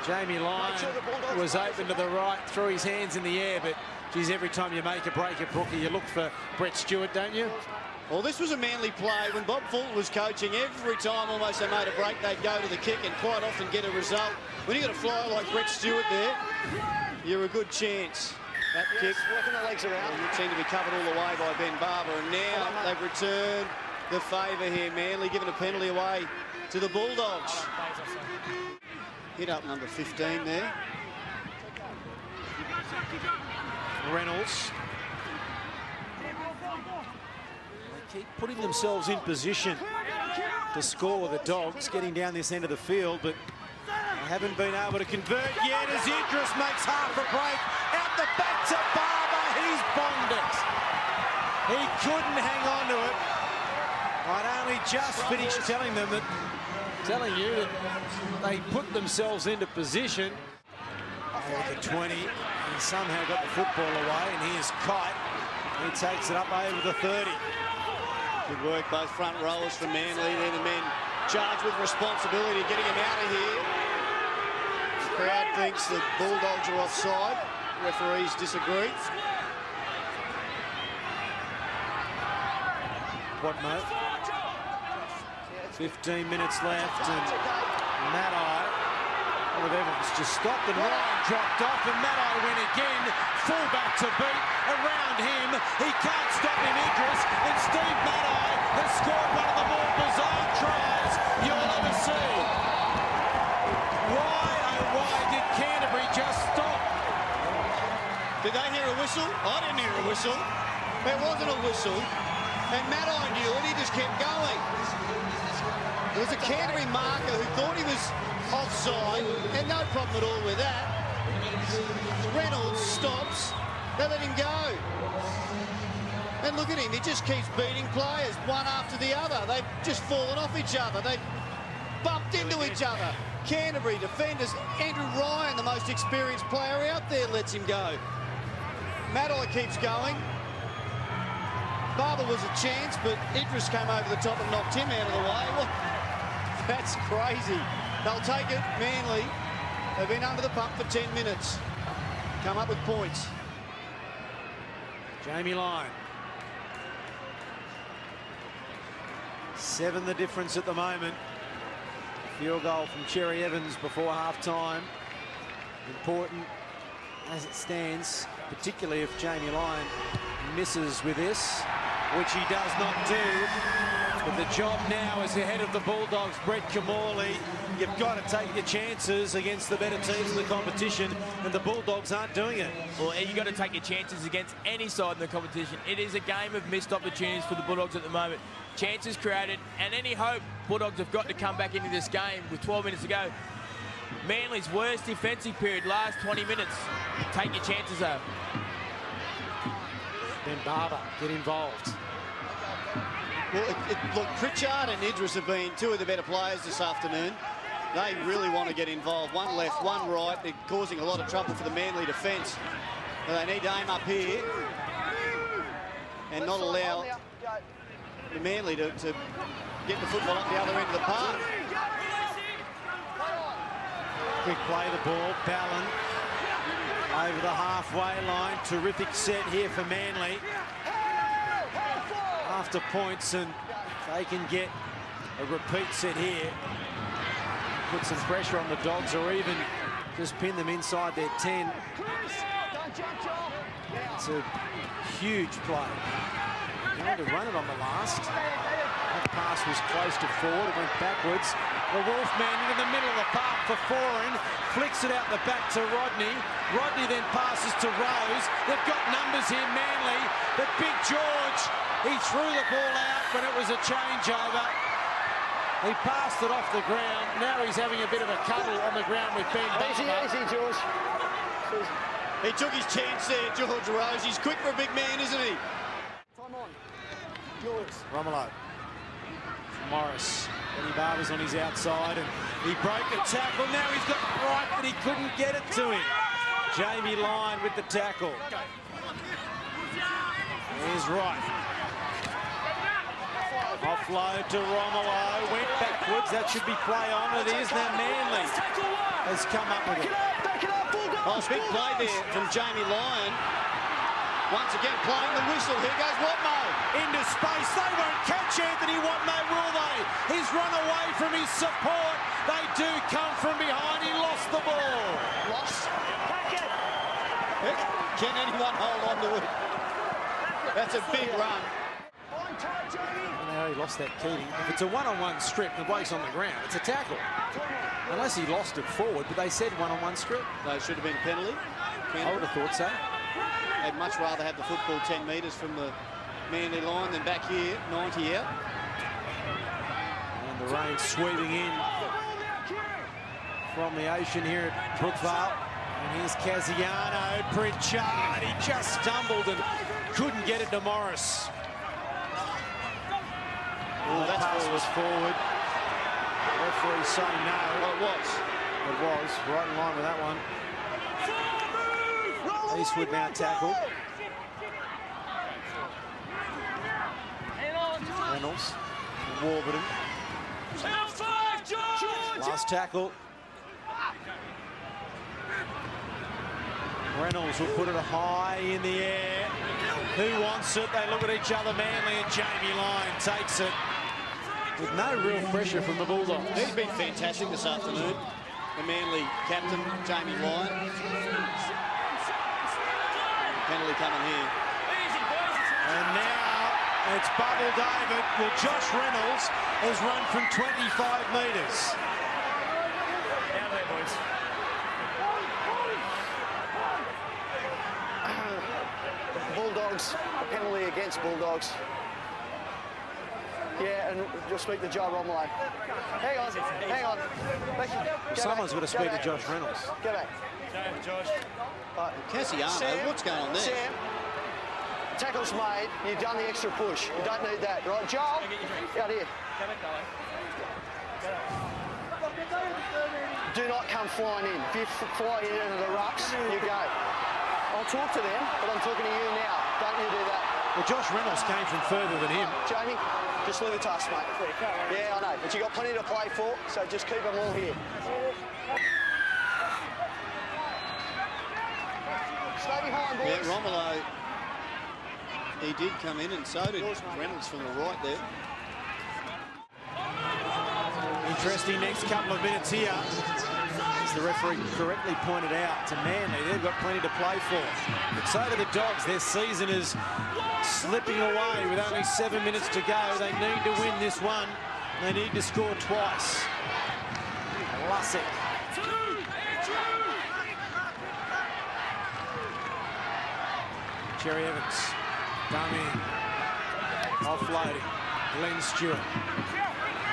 Jamie Lyon was open to the right, threw his hands in the air, but geez, every time you make a break at Brookie, you look for Brett Stewart, don't you? Well, this was a Manly play. When Bob Fulton was coaching, every time almost they made a break, they'd go to the kick and quite often get a result. When you got a flyer like Brett Stewart there, you're a good chance. That kick Working the legs around. seemed to be covered all the way by Ben Barber, and now they've returned the favour here. Manly giving a penalty away to the Bulldogs. Hit up number 15 there. Reynolds. They keep putting themselves in position to score with the Dogs, getting down this end of the field, but they haven't been able to convert yet as Idris makes half a break. Out the back to Barber, he's bombed it. He couldn't hang on to it. I'd only just finished telling you that they put themselves into position. At 20, and somehow got the football away, and here's Kite. He takes it up over the 30. Good work, both front rowers from Manly. They're the men charged with responsibility getting him out of here. The crowd thinks the Bulldogs are offside. Referees disagree. Watmo. 15 minutes left, and Maddai, Oliver Evans just stopped, and Ryan dropped off, and Maddai went again. Full back to beat. Around him, he can't stop him, Idris, and Steve Maddai has scored one of the more bizarre tries you'll ever see. Why, oh why, did Canterbury just stop? Did they hear a whistle? I didn't hear a whistle. There wasn't a whistle. And Maddai knew it, he just kept going. There was a Canterbury marker who thought he was offside, and no problem at all with that. Reynolds stops, they let him go. And look at him, he just keeps beating players one after the other. They've just fallen off each other. They've bumped into each other. Canterbury defenders, Andrew Ryan, the most experienced player out there, lets him go. Maddai keeps going. Barber was a chance, but Idris came over the top and knocked him out of the way. Well, that's crazy. They'll take it, Manly. They've been under the pump for 10 minutes. Come up with points. Jamie Lyon. 7 the difference at the moment. Field goal from Cherry Evans before half-time. Important as it stands, particularly if Jamie Lyon misses with this, which he does not do. But the job now is ahead of the Bulldogs. Brett Kamali, you've got to take your chances against the better teams in the competition, and the Bulldogs aren't doing it. Well, you've got to take your chances against any side in the competition. It is a game of missed opportunities for the Bulldogs at the moment. Chances created, and any hope Bulldogs have got to come back into this game with 12 minutes to go. Manly's worst defensive period, last 20 minutes. Take your chances, though. Ben Barber, get involved. Well, look, Pritchard and Idris have been two of the better players this afternoon. They really want to get involved. One left, one right. They're causing a lot of trouble for the Manly defence. They need to aim up here and not allow the Manly to get the football up the other end of the park. Quick play the ball, Ballon over the halfway line. Terrific set here for Manly. After points, and they can get a repeat set here. Put some pressure on the Dogs, or even just pin them inside their 10. It's a huge play. Going to run it on the last. That pass was close to forward. It went backwards. The Wolfman into the middle of the park for Foran. Flicks it out the back to Rodney. Rodney then passes to Rose. They've got numbers here, Manly. But Big George, he threw the ball out when it was a changeover. He passed it off the ground. Now he's having a bit of a cuddle on the ground with Ben Barber. Easy, George. He took his chance there, George Rose. He's quick for a big man, isn't he? Time on. Yours. Romolo. Morris. Benny Barber's on his outside, and he broke the tackle. Now he's got right, but he couldn't get it to him. Jamie Lyon with the tackle. Here's right. Offload to Romolo. Went backwards. That should be play on. It is. Now Manly has come up with it. Oh, big play there from Jamie Lyon. Once again playing the whistle. Here goes Watmo. Into space. They won't catch Anthony Watmo, will they? He's run away from his support. They do come from behind. He lost the ball. Lost. Can anyone hold on to it? That's a big run. Now he lost that Keating. If it's a one-on-one strip, the bloke's on the ground. It's a tackle. Unless he lost it forward, but they said one-on-one strip. They should have been a penalty. I would have thought so. They'd much rather have the football 10 metres from the Manly line than back here, 90 out. And the rain sweeping in from the ocean here at Brookvale. And here's Casiano, Pritchard. He just stumbled and couldn't get it to Morris. Oh, that pass was forward. Referee saying no. Well, it was. It was, right in line with that one. Eastwood now tackled. Reynolds, Warburton. Last tackle. Reynolds will put it high in the air. Who wants it? They look at each other, Manly, and Jamie Lyon takes it with no real pressure from the Bulldogs. He's been fantastic this afternoon. The Manly captain, Jamie Lyon. Penalty coming here. And now it's Bubble David. Well, Josh Reynolds has run from 25 metres. Out there, boys. Bulldogs, a penalty against Bulldogs. Yeah, and you'll speak to Joe Romolo. Hang on. Someone's got to speak to Josh Reynolds. Go back. Josh. Casiano, what's going on there? Sam, tackle's made. You've done the extra push. You don't need that, right? Joel, out here. Do not come flying in. If you fly in into the rucks, you go. I'll talk to them, but I'm talking to you now. Don't you do that. Well, Josh Reynolds came from further than him. Jamie, just leave it to us, mate. Yeah, I know, but you got plenty to play for, so just keep them all here. Stay behind, boys. Yeah, Romolo, he did come in, and so did Reynolds from the right there. Interesting next couple of minutes here. As the referee correctly pointed out to Manly, they've got plenty to play for. But so do the Dogs. Their season is slipping away with only 7 minutes to go. They need to win this one. They need to score twice. Lussick. Cherry Evans. Dummy. Offloading. Glenn Stewart.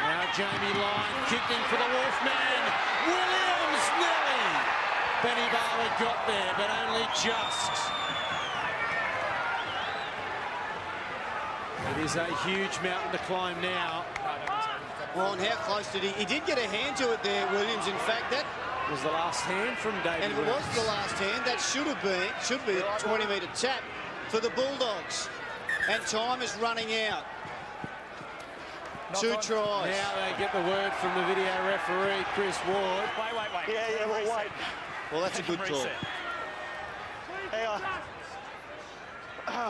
Now Jamie Lyon kicking for the Wolfman. Williams, Nelly. Benny Barber got there, but only just. It is a huge mountain to climb now. Well, and how close did he? He did get a hand to it there, Williams. In fact, that was the last hand from David. And if it was the last hand, that should be a 20-metre tap for the Bulldogs. And time is running out. Two tries. Now they get the word from the video referee, Chris Ward. Wait. Yeah, well, wait. Well, that's a good call. Hang on.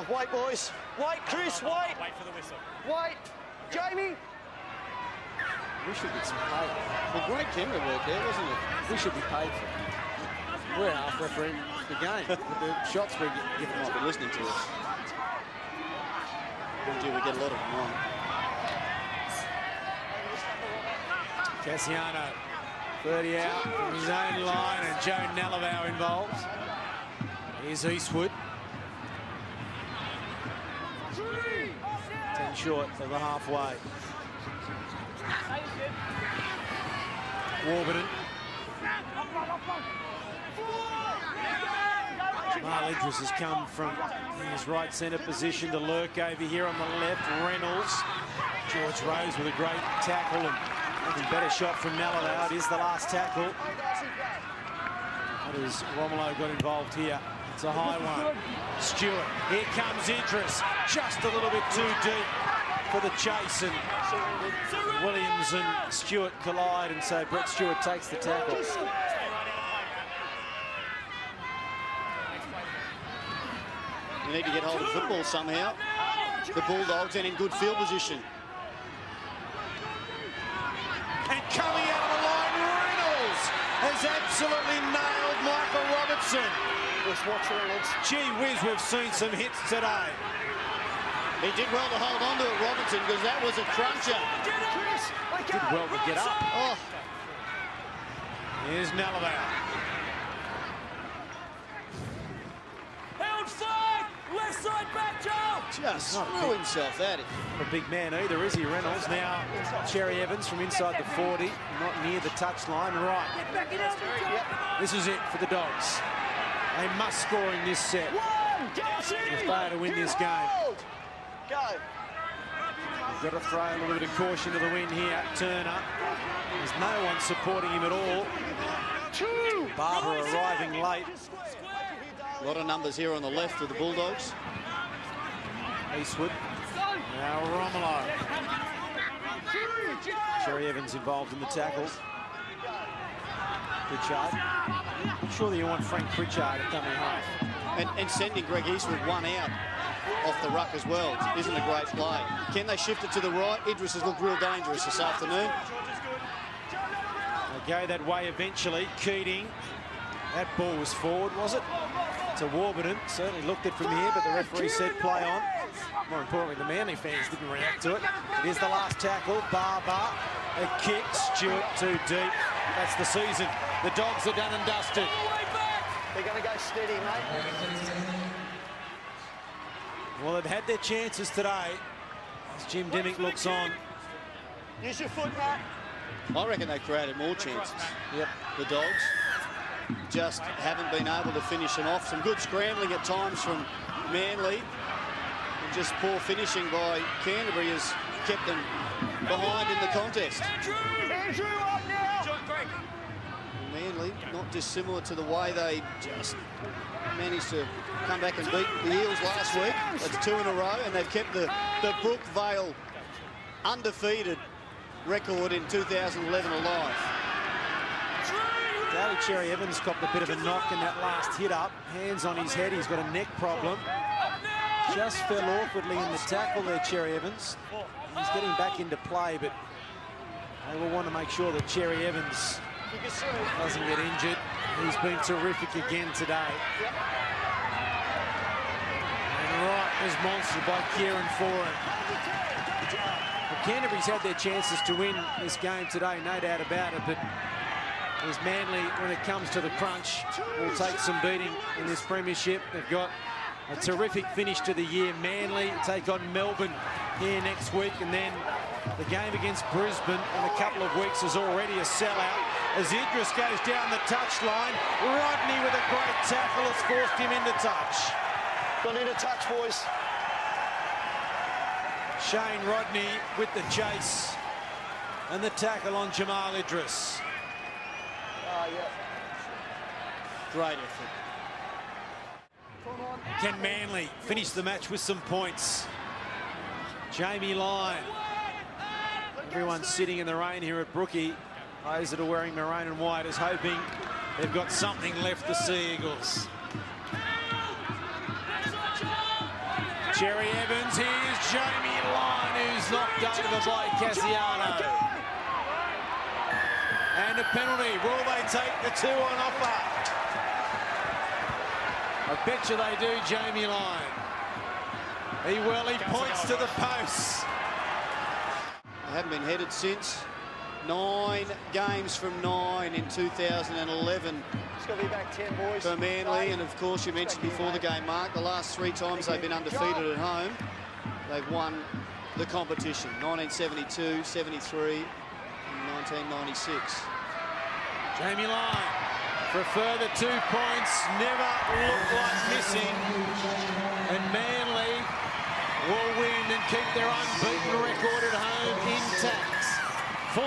Wait, boys. Wait, Chris, wait. Wait for the whistle. Wait. Jamie. We should get some pay. Well, great camera work there, wasn't it? We should be paid for it. We're half refereeing the game with the shots we're giving Might off. be listening to us. We get a lot of them on. Cassiano, 30 out from his own line, and Joe Nalivao involved. Here's Eastwood. 10 short of the halfway. Warburton. Jamal Idris has come from his right centre position to lurk over here on the left. Reynolds. George Rose with a great tackle and even better shot from Nalivao. It is the last tackle. What has Romolo got involved here? It's a high one. Stewart. Here comes Idris. Just a little bit too deep for the chase, and Williams and Stewart collide, and so Brett Stewart takes the tackle. You need to get hold of football somehow. The Bulldogs and in good field position. And coming out of the line, Reynolds has absolutely nailed Michael Robertson. Just watch Reynolds. Gee whiz, we've seen some hits today. He did well to hold on to it, Robertson, because that was a cruncher. Did well to get up. Oh, Here's Nalivao. Held flag! Left side back, Joe! just Not a threw big- himself at it. A big man either, is he, Reynolds? Now, Cherry Evans from inside the 40, not near the touchline. Right. This is it for the Dogs. They must score in this set if they are to win this game. Go. Got to throw a little bit of caution to the wind here. Turner. There's no one supporting him at all. Barber arriving late. A lot of numbers here on the left of the Bulldogs. Eastwood. Now Romolo. Cherry Evans involved in the tackle. Pritchard. I'm sure that you want Frank Pritchard at dummy half. And sending Greg Eastwood one out off the ruck as well isn't a great play. Can they shift it to the right? Idris has looked real dangerous this afternoon. They go that way eventually. Keating. That ball was forward, was it? To Warburton. Certainly looked it from here, but the referee said play on. More importantly, the Manly fans didn't react to it. It is the last tackle. Barber. A kick. Stewart too deep. That's the season. The Dogs are done and dusted. They're going to go steady, mate. Well, they've had their chances today as Jim Dimmick looks on. Use your foot, Matt. I reckon they created more chances. Yep. The Dogs just haven't been able to finish them off. Some good scrambling at times from Manly. And just poor finishing by Canterbury has kept them behind in the contest. Andrew, up now. Manly, not dissimilar to the way they just managed to come back and beat the Eels last week. That's 2 in a row, and they've kept the Brookvale undefeated record in 2011 alive. Daly Cherry Evans copped a bit of a knock in that last hit up. Hands on his head, he's got a neck problem. Just fell awkwardly in the tackle there, Cherry Evans. He's getting back into play, but They will want to make sure that Cherry Evans doesn't get injured. He's been terrific again today. And right as monster by Kieran Foran. Well, Canterbury's had their chances to win this game today, no doubt about it, but as Manly, when it comes to the crunch, will take some beating in this premiership. They've got a terrific finish to the year. Manly take on Melbourne here next week, and then the game against Brisbane in a couple of weeks is already a sellout. As Idris goes down the touchline, Rodney with a great tackle has forced him into touch. Got into touch, boys. Shane Rodney with the chase and the tackle on Jamal Idris. Yeah. Great effort. Can Manly finish the match with some points? Jamie Lyon. Everyone's sitting in the rain here at Brookie. Those that are wearing maroon and white is hoping they've got something left, the Sea Eagles. Cherry Evans, here's Jamie Lyon, who's knocked over by Cassiano. And a penalty. Will they take the 2 on offer? I bet you they do, Jamie Lyon. He points to the posts. They haven't been headed since. 9 games from 9 in 2011 It's going to be back 10, boys. for Manly. And, of course, you mentioned before the game, Mark, the last 3 times they've been undefeated at home, they've won the competition. 1972, 73 and 1996. Jamie Lyon for a further 2 points. Never looked like missing. And Manly will win and keep their unbeaten record at home intact.